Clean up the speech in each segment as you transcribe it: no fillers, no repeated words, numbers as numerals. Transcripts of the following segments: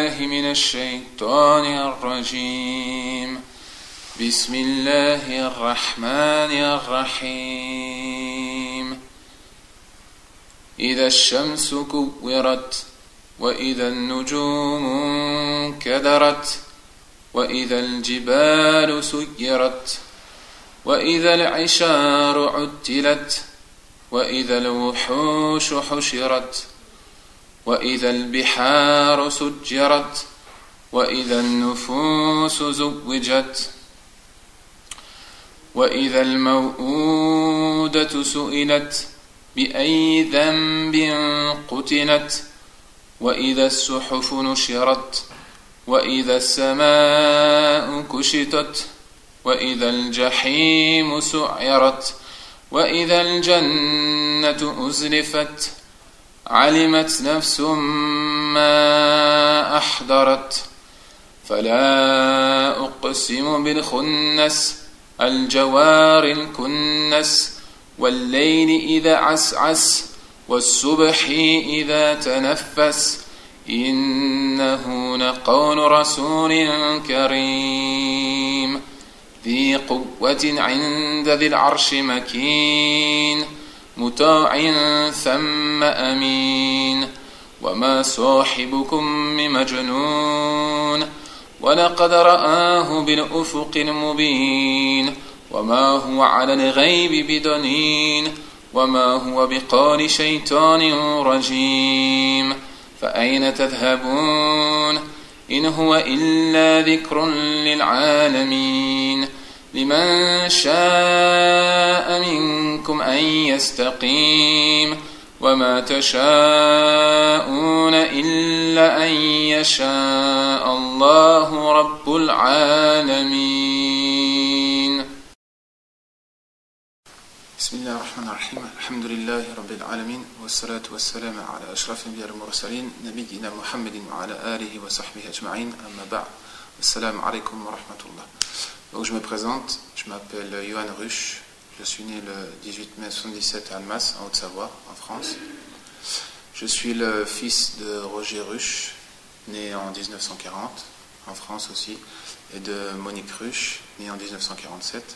بالله من الشيطان الرجيم. بسم الله الرحمن الرحيم. إذا الشمس كورت وإذا النجوم انكدرت وإذا الجبال سيرت وإذا العشار عطلت وإذا الوحوش حشرت وإذا البحار سجرت وإذا النفوس زوجت وإذا الموءودة سئلت بأي ذنب قتلت وإذا الصحف نشرت وإذا السماء كشطت وإذا الجحيم سعرت وإذا الجنة أزلفت علمت نفس ما أحضرت. فلا أقسم بالخنس الجوار الكنس والليل إذا عسعس والصبح إذا تنفس إنه لقول رسول كريم ذي قوة عند ذي العرش مكين مطاع ثم أمين وما صاحبكم بمجنون ولقد رآه بالأفق المبين وما هو على الغيب بضنين وما هو بقول شيطان رجيم فأين تذهبون إن هو إلا ذكر للعالمين لمن شاء منكم أن يستقيم وما تشاءون إلا أن يشاء الله رب العالمين. بسم الله الرحمن الرحيم. الحمد لله رب العالمين والصلاة والسلام على أشرف الأنبياء والمرسلين نبينا محمد وعلى آله وصحبه أجمعين أما بعد. Assalamu alaikum wa rahmatullah. Donc je me présente, je m'appelle Johan Ruch, je suis né le 18 mai 1977 à Annemasse, en Haute-Savoie, en France. Je suis le fils de Roger Ruch, né en 1940, en France aussi, et de Monique Ruch, née en 1947.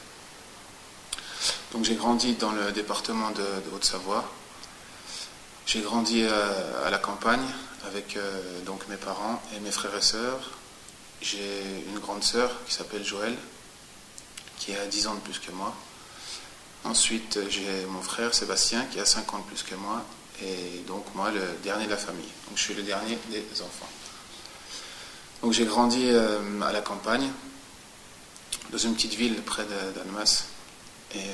Donc j'ai grandi dans le département de Haute-Savoie. J'ai grandi à la campagne avec donc mes parents et mes frères et sœurs. J'ai une grande sœur qui s'appelle Joëlle, qui a 10 ans de plus que moi. Ensuite, j'ai mon frère Sébastien, qui a 5 ans de plus que moi, et donc moi, le dernier de la famille. Donc je suis le dernier des enfants. Donc j'ai grandi à la campagne, dans une petite ville près d'Annemasse, et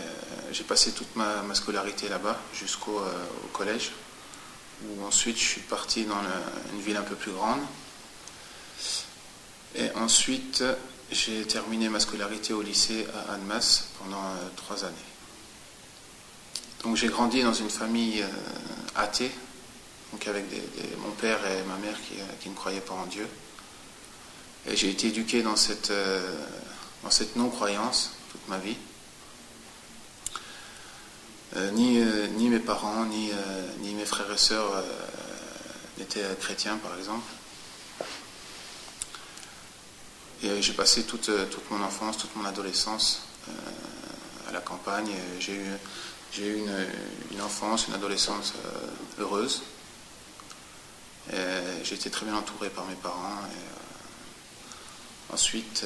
j'ai passé toute ma scolarité là-bas, jusqu'au collège, où ensuite je suis parti dans une ville un peu plus grande. Et ensuite, j'ai terminé ma scolarité au lycée à Annemasse pendant 3 années. Donc j'ai grandi dans une famille athée, donc avec mon père et ma mère qui ne croyaient pas en Dieu. Et j'ai été éduqué dans cette non-croyance toute ma vie. Ni mes parents, ni mes frères et sœurs n'étaient chrétiens, par exemple. Et j'ai passé toute mon enfance, toute mon adolescence à la campagne. J'ai eu une enfance, une adolescence heureuse. J'ai été très bien entouré par mes parents. Et, ensuite,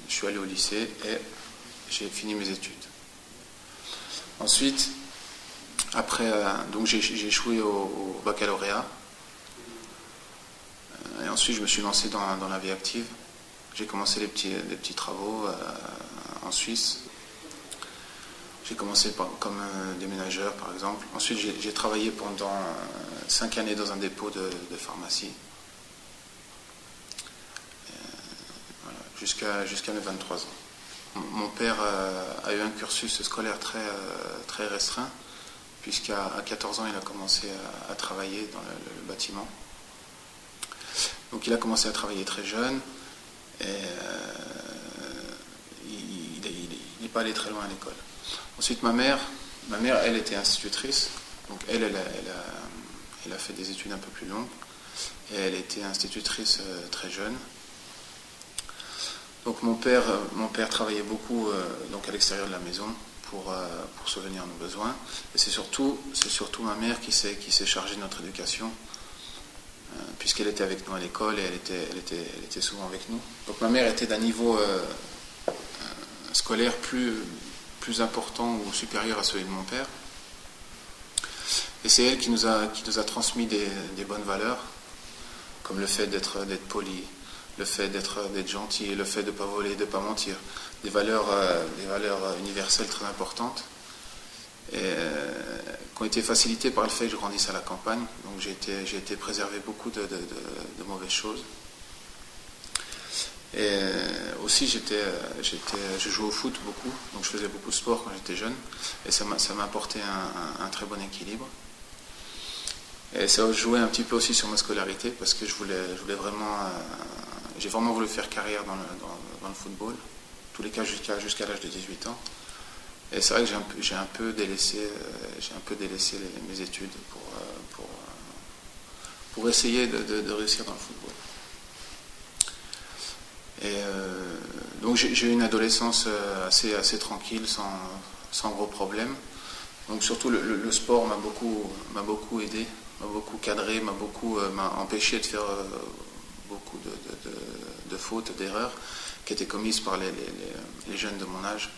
je suis allé au lycée et j'ai fini mes études. Ensuite, après, donc j'ai échoué au baccalauréat. Et ensuite, je me suis lancé dans la vie active. J'ai commencé les petits travaux en Suisse. J'ai commencé comme déménageur, par exemple. Ensuite, j'ai travaillé pendant 5 années dans un dépôt de pharmacie. Voilà, jusqu'à mes 23 ans. Mon père a eu un cursus scolaire très restreint, puisqu'à 14 ans, il a commencé à travailler dans le bâtiment. Donc il a commencé à travailler très jeune et il n'est pas allé très loin à l'école. Ensuite ma mère elle était institutrice, donc elle a fait des études un peu plus longues. et elle était institutrice très jeune. Donc mon père travaillait beaucoup donc à l'extérieur de la maison pour subvenir à nos besoins. Et c'est surtout ma mère qui s'est chargée de notre éducation, puisqu'elle était avec nous à l'école et elle était souvent avec nous. Donc ma mère était d'un niveau scolaire plus important ou supérieur à celui de mon père. Et c'est elle qui nous a transmis des bonnes valeurs, comme le fait d'être poli, le fait d'être gentil, le fait de ne pas voler, de ne pas mentir. Des valeurs universelles très importantes, et qui ont été facilitées par le fait que je grandisse à la campagne. Donc j'ai été préservé beaucoup de mauvaises choses. Et aussi je jouais au foot beaucoup, donc je faisais beaucoup de sport quand j'étais jeune, et ça m'a apporté un très bon équilibre. Et ça a joué un petit peu aussi sur ma scolarité, parce que j'ai vraiment voulu faire carrière dans le football, en tous les cas jusqu'à l'âge de 18 ans. Et c'est vrai que j'ai un peu délaissé mes études pour essayer de réussir dans le football. Et donc j'ai eu une adolescence assez tranquille, sans gros problèmes. Donc surtout le sport m'a beaucoup aidé, m'a beaucoup cadré, m'a empêché de faire beaucoup de fautes, d'erreurs qui étaient commises par les jeunes de mon âge.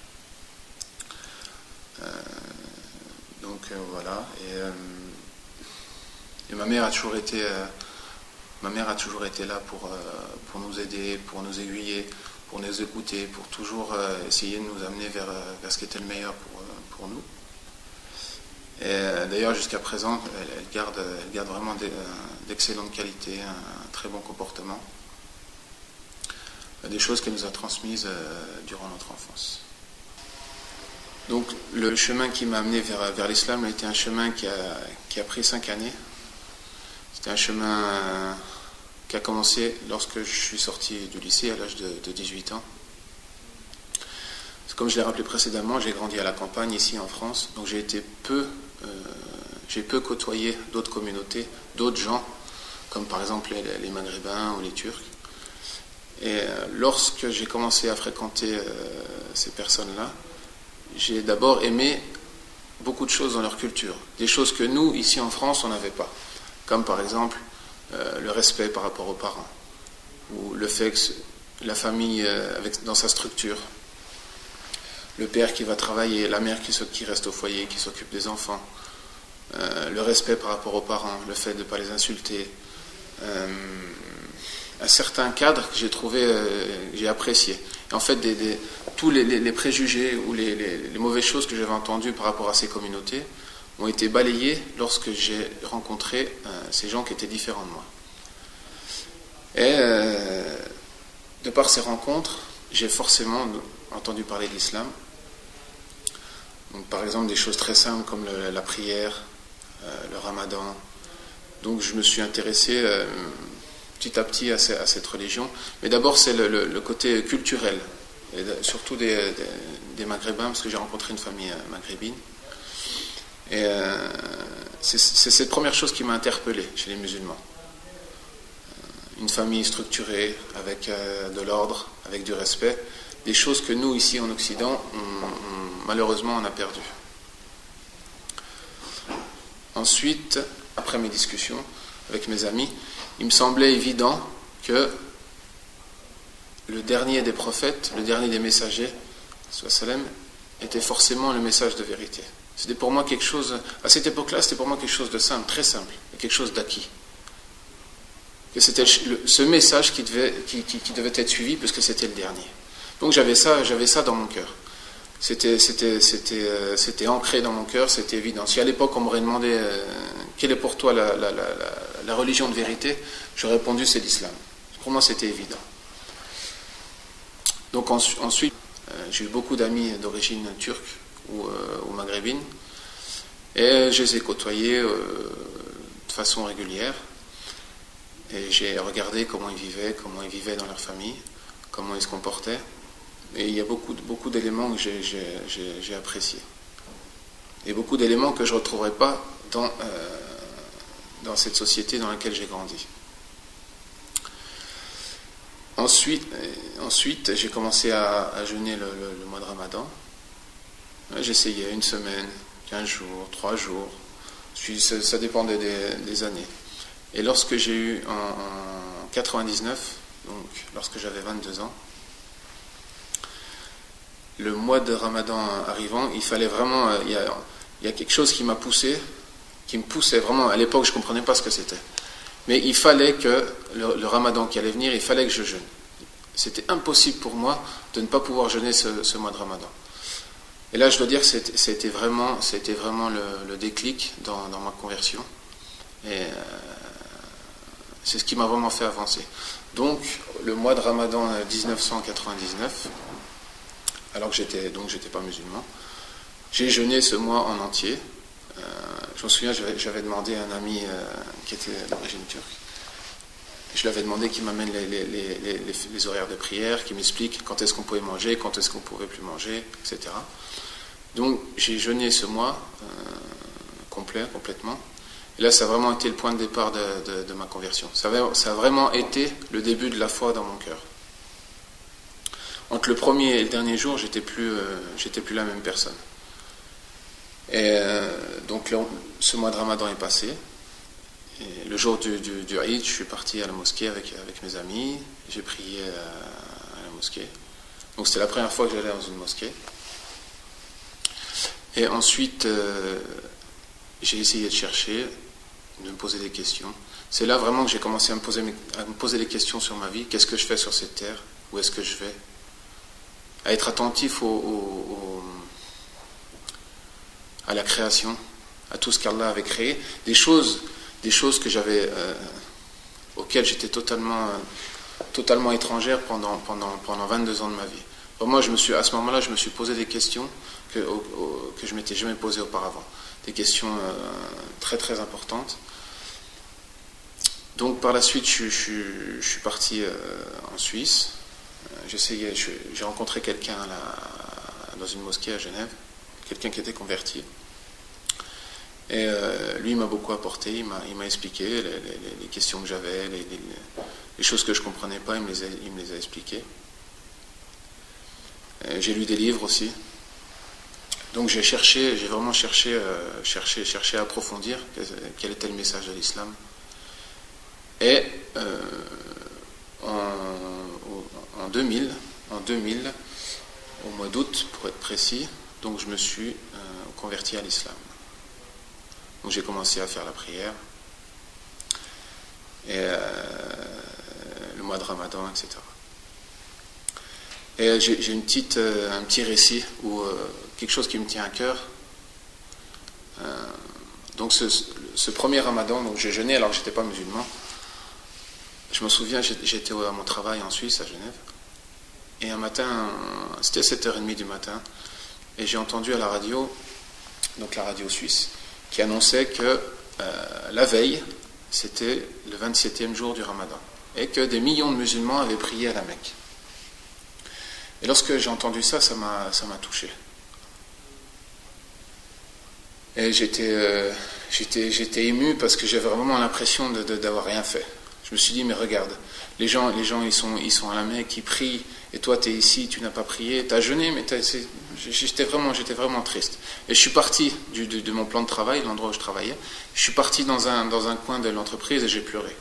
Voilà. Et ma mère a toujours été là pour nous aider, pour nous aiguiller, pour nous écouter, pour toujours essayer de nous amener vers ce qui était le meilleur pour nous. Et d'ailleurs, jusqu'à présent, elle garde vraiment d'excellentes qualités, un très bon comportement. Des choses qu'elle nous a transmises durant notre enfance. Donc le chemin qui m'a amené vers l'islam a été un chemin qui a pris 5 années. C'était un chemin qui a commencé lorsque je suis sorti du lycée à l'âge de 18 ans. Comme je l'ai rappelé précédemment, j'ai grandi à la campagne ici en France, donc j'ai peu côtoyé d'autres communautés, d'autres gens, comme par exemple les Maghrébins ou les Turcs. Et lorsque j'ai commencé à fréquenter ces personnes-là, j'ai d'abord aimé beaucoup de choses dans leur culture, des choses que nous, ici en France, on n'avait pas, comme par exemple le respect par rapport aux parents, ou le fait que la famille dans sa structure, le père qui va travailler, la mère qui reste au foyer, qui s'occupe des enfants, le respect par rapport aux parents, le fait de ne pas les insulter, un certain cadre que j'ai apprécié. Et en fait, tous les préjugés ou les mauvaises choses que j'avais entendues par rapport à ces communautés ont été balayés lorsque j'ai rencontré ces gens qui étaient différents de moi. Et de par ces rencontres, j'ai forcément entendu parler de l'islam. Donc, par exemple, des choses très simples comme la prière, le ramadan. Donc je me suis intéressé petit à petit à cette religion. Mais d'abord, c'est le côté culturel, et surtout des Maghrébins, parce que j'ai rencontré une famille maghrébine. Et c'est cette première chose qui m'a interpellé chez les musulmans. Une famille structurée, avec de l'ordre, avec du respect, des choses que nous, ici en Occident, malheureusement, on a perdu. Ensuite, après mes discussions avec mes amis, il me semblait évident que le dernier des prophètes, le dernier des messagers, sallam, était forcément le message de vérité. C'était pour moi quelque chose, à cette époque-là, c'était pour moi quelque chose de simple, très simple, quelque chose d'acquis. Que c'était ce message qui devait être suivi, puisque c'était le dernier. Donc j'avais ça dans mon cœur. C'était ancré dans mon cœur, c'était évident. Si à l'époque on m'aurait demandé quelle est pour toi la religion de vérité, j'aurais répondu c'est l'islam. Pour moi c'était évident. Donc ensuite, j'ai eu beaucoup d'amis d'origine turque ou maghrébine, et je les ai côtoyés de façon régulière. Et j'ai regardé comment ils vivaient dans leur famille, comment ils se comportaient. Et il y a beaucoup d'éléments que j'ai appréciés. Et beaucoup d'éléments que je ne retrouverai pas dans cette société dans laquelle j'ai grandi. Ensuite j'ai commencé à jeûner le mois de Ramadan. J'essayais 1 semaine, 15 jours, 3 jours. Ça dépendait des années. Et lorsque j'ai eu en 99, donc lorsque j'avais 22 ans, le mois de Ramadan arrivant, il fallait vraiment, il y a quelque chose qui me poussait vraiment. À l'époque, je ne comprenais pas ce que c'était. Mais il fallait que le Ramadan qui allait venir, il fallait que je jeûne. C'était impossible pour moi de ne pas pouvoir jeûner ce mois de Ramadan. Et là, je dois dire que c'était vraiment le déclic dans ma conversion. Et c'est ce qui m'a vraiment fait avancer. Donc, le mois de Ramadan 1999, alors que j'étais pas musulman, j'ai jeûné ce mois en entier. Je me souviens, j'avais demandé à un ami qui était d'origine turque. Je lui avais demandé qu'il m'amène les horaires de prière, qu'il m'explique quand est-ce qu'on pouvait manger, quand est-ce qu'on ne pouvait plus manger, etc. Donc j'ai jeûné ce mois complètement. Et là, ça a vraiment été le point de départ de ma conversion. Ça a vraiment été le début de la foi dans mon cœur. Entre le premier et le dernier jour, j'étais plus la même personne. Et donc ce mois de Ramadan est passé. Et le jour du Eid, je suis parti à la mosquée avec mes amis. J'ai prié à la mosquée. Donc c'était la première fois que j'allais dans une mosquée. Et ensuite, j'ai essayé de chercher, de me poser des questions. C'est là vraiment que j'ai commencé à me poser des questions sur ma vie. Qu'est-ce que je fais sur cette terre? Où est-ce que je vais? À être attentif à la création, à tout ce qu'Allah avait créé. Des choses que j'avais, auxquelles j'étais totalement étrangère pendant 22 ans de ma vie. Moi, à ce moment-là, je me suis posé des questions que je ne m'étais jamais posées auparavant. Des questions très très importantes. Donc par la suite, je suis parti en Suisse. J'ai rencontré quelqu'un dans une mosquée à Genève, quelqu'un qui était converti. Et lui m'a beaucoup apporté, il m'a expliqué les questions que j'avais, les choses que je ne comprenais pas, il me les a expliquées. J'ai lu des livres aussi. Donc j'ai vraiment cherché à approfondir quel était le message de l'islam. Et en 2000, au mois d'août pour être précis, donc je me suis converti à l'islam. Donc j'ai commencé à faire la prière, et le mois de Ramadan, etc. Et j'ai un petit récit ou quelque chose qui me tient à cœur. Donc ce premier Ramadan, donc j'ai jeûné alors que je n'étais pas musulman. Je me souviens, j'étais à mon travail en Suisse, à Genève, et un matin, c'était 7h30 du matin, et j'ai entendu à la radio, donc la radio suisse, qui annonçait que la veille, c'était le 27e jour du Ramadan, et que des millions de musulmans avaient prié à la Mecque. Et lorsque j'ai entendu ça, ça m'a touché. Et j'étais ému parce que j'avais vraiment l'impression d'avoir rien fait. Je me suis dit, mais regarde, les gens ils sont à la Mecque, ils prient, et toi tu es ici, tu n'as pas prié, tu as jeûné, mais j'étais vraiment triste. Et je suis parti de mon plan de travail, l'endroit où je travaillais, je suis parti dans un coin de l'entreprise et j'ai pleuré.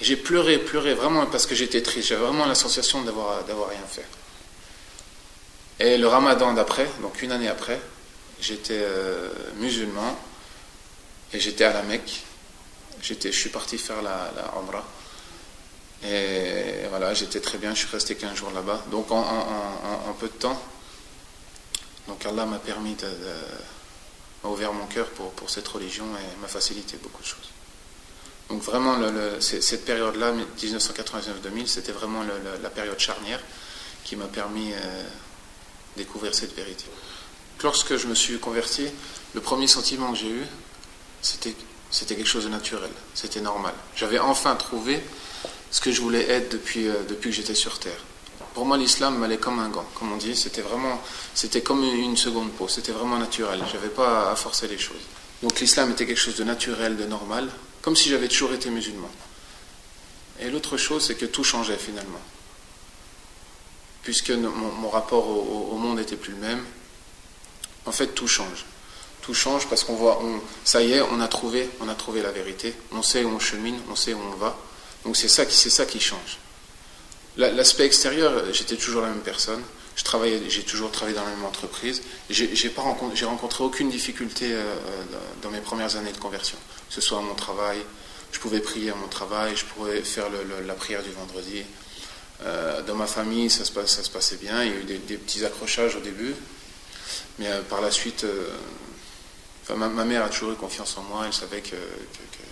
Et j'ai pleuré vraiment parce que j'étais triste, j'avais vraiment la sensation d'avoir rien fait. Et le Ramadan d'après, donc une année après, j'étais musulman et j'étais à la Mecque. Je suis parti faire la Umrah. Et voilà, j'étais très bien, je suis resté 15 jours là-bas. Donc en peu de temps, donc Allah m'a permis m'a ouvert mon cœur pour cette religion et m'a facilité beaucoup de choses. Donc vraiment, cette période-là, 1999-2000, c'était vraiment la période charnière qui m'a permis de découvrir cette vérité. Lorsque je me suis converti, le premier sentiment que j'ai eu, c'était quelque chose de naturel, c'était normal. J'avais enfin trouvé ce que je voulais être depuis que j'étais sur Terre. Pour moi, l'islam m'allait comme un gant, comme on dit, c'était comme une seconde peau, c'était vraiment naturel, je n'avais pas à forcer les choses. Donc l'islam était quelque chose de naturel, de normal, comme si j'avais toujours été musulman. Et l'autre chose, c'est que tout changeait finalement. Puisque mon rapport au monde n'était plus le même, en fait tout change. Tout change parce qu'on voit, ça y est, on a trouvé la vérité, on sait où on chemine, on sait où on va. Donc c'est ça qui change. L'aspect extérieur, j'étais toujours la même personne. J'ai toujours travaillé dans la même entreprise. J'ai rencontré aucune difficulté dans mes premières années de conversion. Que ce soit à mon travail, je pouvais prier à mon travail, je pouvais faire la prière du vendredi. Dans ma famille, ça se passait bien. Il y a eu des petits accrochages au début. Mais par la suite, ma mère a toujours eu confiance en moi. Elle savait qu'il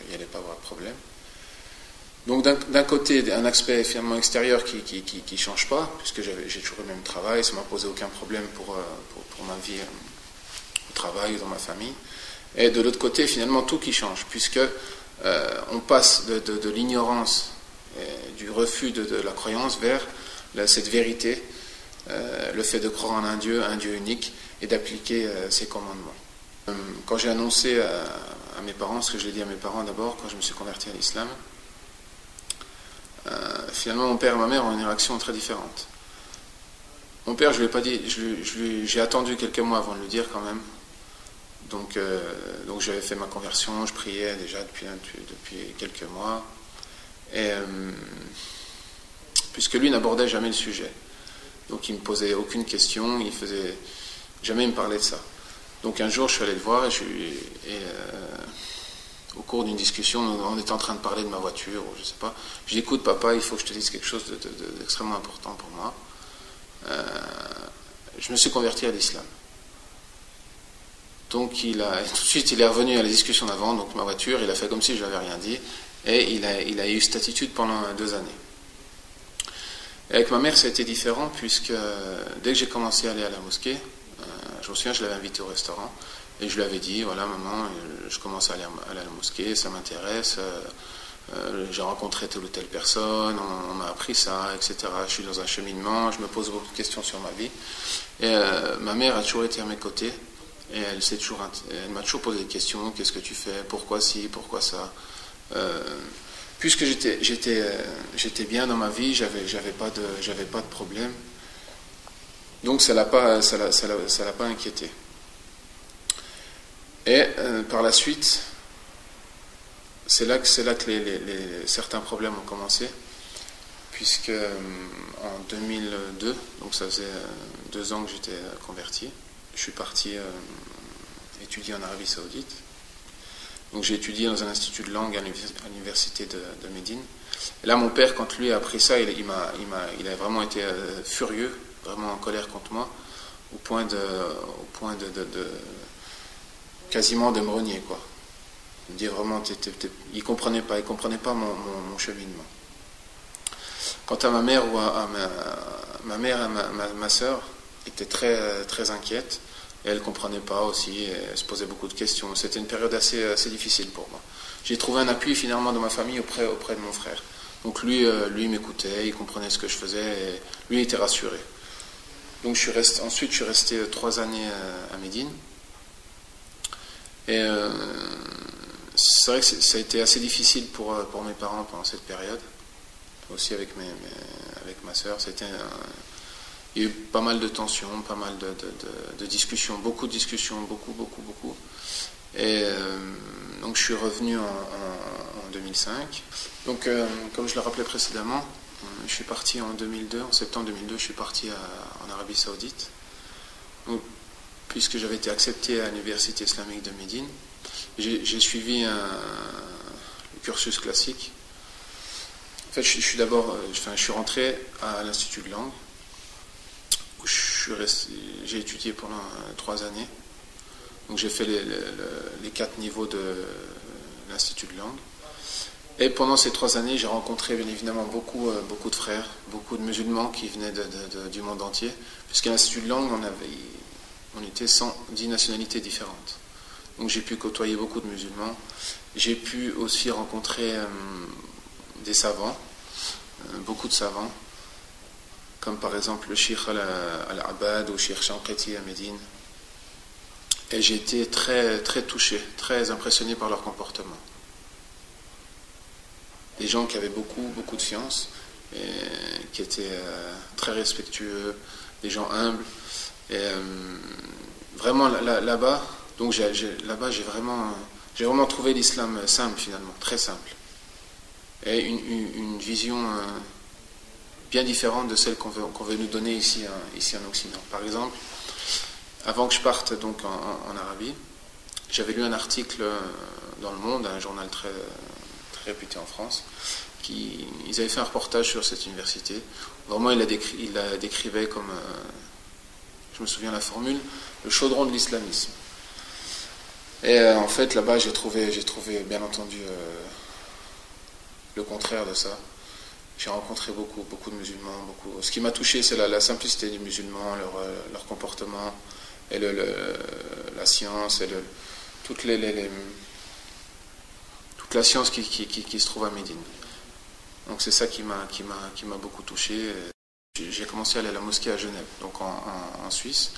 n'y allait pas avoir de problème. Donc d'un côté, un aspect finalement extérieur qui ne change pas, puisque j'ai toujours le même travail, ça ne m'a posé aucun problème pour ma vie au travail ou dans ma famille. Et de l'autre côté, finalement, tout qui change, puisque on passe de l'ignorance, du refus de la croyance vers cette vérité, le fait de croire en un Dieu unique, et d'appliquer ses commandements. Quand j'ai annoncé à mes parents, ce que je l'ai dit à mes parents d'abord, quand je me suis converti à l'islam, finalement, mon père et ma mère ont une réaction très différente. Mon père, je ne lui ai pas dit, j'ai attendu quelques mois avant de le dire quand même. Donc j'avais fait ma conversion, je priais déjà depuis quelques mois. Et puisque lui n'abordait jamais le sujet. Donc il ne me posait aucune question, jamais il me parlait de ça. Donc un jour, je suis allé le voir et au cours d'une discussion, on était en train de parler de ma voiture, ou je sais pas. Je dis, écoute papa, il faut que je te dise quelque chose d'extrêmement important pour moi. Je me suis converti à l'islam. Donc tout de suite, il est revenu à la discussion d'avant, donc ma voiture, il a fait comme si je n'avais rien dit, et il a eu cette attitude pendant 2 années. Et avec ma mère, ça a été différent, puisque dès que j'ai commencé à aller à la mosquée, je me souviens, je l'avais invitée au restaurant, et je lui avais dit, voilà maman, je commence à aller à la mosquée, ça m'intéresse, j'ai rencontré telle ou telle personne, on m'a appris ça, etc. Je suis dans un cheminement, je me pose beaucoup de questions sur ma vie. Et ma mère a toujours été à mes côtés, et elle m'a toujours posé des questions, qu'est-ce que tu fais, pourquoi ci, pourquoi ça. Puisque j'étais bien dans ma vie, j'avais pas de problème. Donc ça l'a pas inquiété. Et par la suite, c'est là que certains problèmes ont commencé, puisque en 2002, donc ça faisait 2 ans que j'étais converti, je suis parti étudier en Arabie Saoudite. Donc j'ai étudié dans un institut de langue à l'université de Médine. Et là, mon père, quand lui a appris ça, il a vraiment été furieux, vraiment en colère contre moi, au point de quasiment de me renier, quoi. Il me dit vraiment, il comprenait pas mon cheminement. Quant à ma mère ou à ma mère et ma sœur étaient très très inquiètes. Et elle ne comprenait pas aussi, elle se posait beaucoup de questions. C'était une période assez difficile pour moi. J'ai trouvé un appui finalement dans ma famille auprès de mon frère. Donc lui m'écoutait, il comprenait ce que je faisais, et lui il était rassuré. Donc ensuite je suis resté 3 années à Médine. Et c'est vrai que ça a été assez difficile pour mes parents pendant cette période. Aussi avec ma sœur, il y a eu pas mal de tensions, pas mal de discussions, beaucoup de discussions, beaucoup. Et donc je suis revenu en 2005. Donc comme je le rappelais précédemment, je suis parti en septembre 2002, je suis parti en Arabie Saoudite. Donc, puisque j'avais été accepté à l'université islamique de Médine, j'ai suivi le cursus classique. En fait, je suis rentré à l'Institut de langue, où j'ai étudié pendant 3 années. Donc j'ai fait les 4 niveaux de l'Institut de langue. Et pendant ces 3 années, j'ai rencontré bien évidemment beaucoup de frères, beaucoup de musulmans qui venaient du monde entier, puisqu'à l'Institut de langue, on était 110 nationalités différentes. Donc j'ai pu côtoyer beaucoup de musulmans. J'ai pu aussi rencontrer des savants, beaucoup de savants, comme par exemple le Cheikh Al-Abad ou le Cheikh Shanqiti à Médine. Et j'ai été très, très touché, très impressionné par leur comportement. des gens qui avaient beaucoup de science, et qui étaient très respectueux, des gens humbles. Et vraiment là-bas, donc là-bas j'ai vraiment trouvé l'islam simple finalement, très simple, et une vision bien différente de celle qu'on veut nous donner ici en Occident. Par exemple, avant que je parte donc en Arabie, j'avais lu un article dans Le Monde, un journal très réputé en France. Ils avaient fait un reportage sur cette université. Vraiment, il la décrivait comme, je me souviens la formule, le chaudron de l'islamisme. Et en fait, là-bas, j'ai trouvé bien entendu le contraire de ça. J'ai rencontré beaucoup de musulmans. Ce qui m'a touché, c'est la simplicité des musulmans, leur comportement, et la science, et toute la science qui se trouve à Médine. Donc c'est ça qui m'a beaucoup touché. J'ai commencé à aller à la mosquée à Genève, donc en Suisse.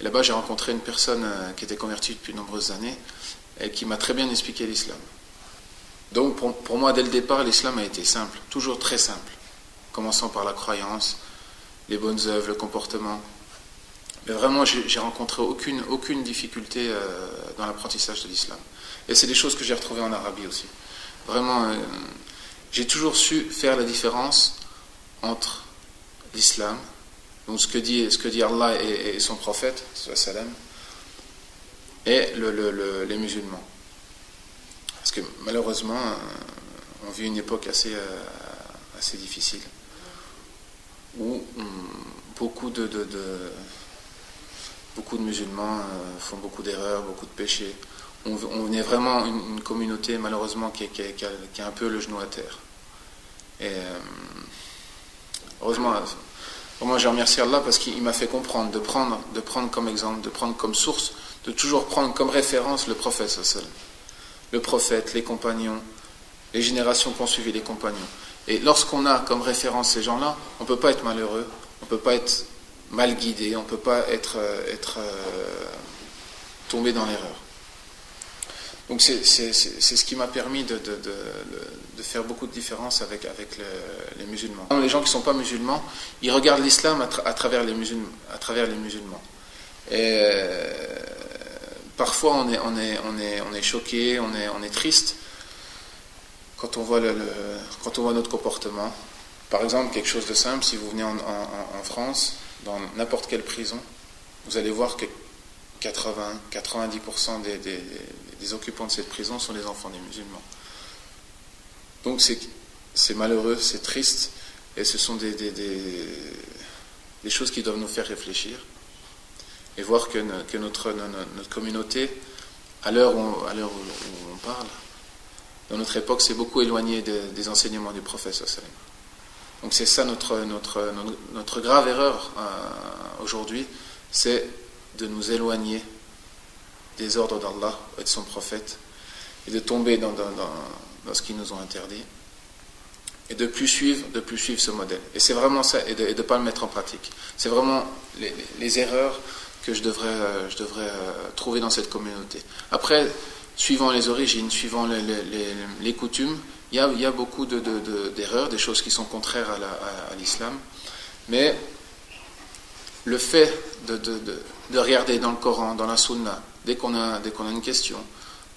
Et là-bas, j'ai rencontré une personne qui était convertie depuis de nombreuses années et qui m'a très bien expliqué l'islam. Donc pour moi, dès le départ, l'islam a été simple, toujours très simple, commençant par la croyance, les bonnes œuvres, le comportement. Mais vraiment, j'ai rencontré aucune difficulté dans l'apprentissage de l'islam. Et c'est des choses que j'ai retrouvées en Arabie aussi. Vraiment, j'ai toujours su faire la différence entre l'islam, donc ce que dit Allah et son prophète, salam, et les musulmans. Parce que malheureusement, on vit une époque assez difficile, où beaucoup de musulmans font beaucoup d'erreurs, beaucoup de péchés. On est vraiment une communauté, malheureusement, qui a un peu le genou à terre. Et heureusement, moi je remercie Allah parce qu'il m'a fait comprendre, de prendre comme exemple, de prendre comme source, de toujours prendre comme référence le prophète sallallahu. Le prophète, les compagnons, les générations qui ont suivi les compagnons. Et lorsqu'on a comme référence ces gens-là, on ne peut pas être malheureux, on ne peut pas être mal guidé, on ne peut pas être tombé dans l'erreur. Donc c'est ce qui m'a permis de faire beaucoup de différence avec les musulmans. Les gens qui ne sont pas musulmans, ils regardent l'islam à travers les musulmans. Et parfois on est choqué, on est triste quand on voit notre comportement. Par exemple, quelque chose de simple, si vous venez en France, dans n'importe quelle prison, vous allez voir que 90% des occupants de cette prison sont les enfants des musulmans. Donc c'est malheureux, c'est triste, et ce sont des choses qui doivent nous faire réfléchir et voir que notre communauté, à l'heure où on parle, dans notre époque, s'est beaucoup éloignée des enseignements du prophète sallallahu alayhi wa sallam. Donc c'est ça notre grave erreur aujourd'hui, c'est de nous éloigner des ordres d'Allah et de son prophète, et de tomber dans ce qu'ils nous ont interdit, et de plus suivre ce modèle. Et c'est vraiment ça, et de ne pas le mettre en pratique. C'est vraiment les erreurs que je devrais trouver dans cette communauté. Après, suivant les origines, suivant les coutumes, il y a beaucoup d'erreurs, des choses qui sont contraires à l'islam, mais le fait de regarder dans le Coran, dans la Sunna, dès qu'on a une question,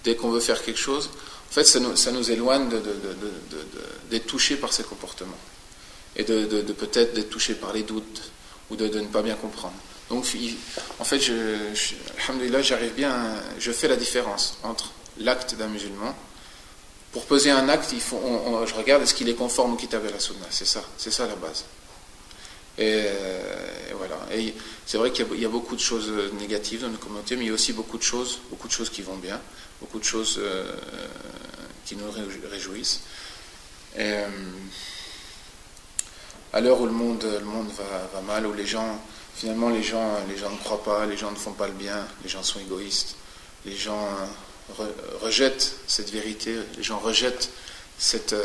dès qu'on veut faire quelque chose, en fait, ça nous éloigne d'être touché par ces comportements, et de peut-être d'être touché par les doutes, ou de ne pas bien comprendre. Donc, en fait, alhamdoulilah, je fais la différence entre l'acte d'un musulman. Pour poser un acte, je regarde est-ce qu'il est conforme au Kitab et la Sunna. C'est ça la base. Et voilà. Et c'est vrai qu'il y a beaucoup de choses négatives dans notre communauté, mais il y a aussi beaucoup de choses qui vont bien, beaucoup de choses qui nous réjouissent. Et à l'heure où le monde va mal, où finalement les gens ne croient pas, les gens ne font pas le bien, les gens sont égoïstes, les gens rejettent cette vérité, les gens rejettent cette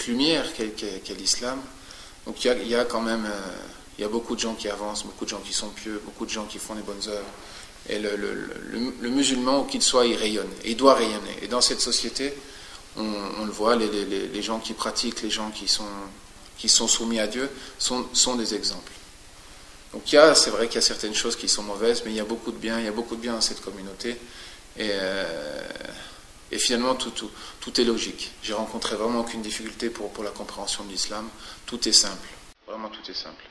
lumière qu'est l'islam. Donc il y a quand même beaucoup de gens qui avancent, beaucoup de gens qui sont pieux, beaucoup de gens qui font les bonnes œuvres. Et le musulman, où qu'il soit, il rayonne. Et il doit rayonner. Et dans cette société, on le voit, les gens qui pratiquent, les gens qui sont soumis à Dieu sont des exemples. Donc c'est vrai qu'il y a certaines choses qui sont mauvaises, mais il y a beaucoup de bien dans cette communauté. Et finalement, tout est logique. J'ai rencontré vraiment aucune difficulté pour la compréhension de l'islam. Tout est simple. Vraiment, tout est simple.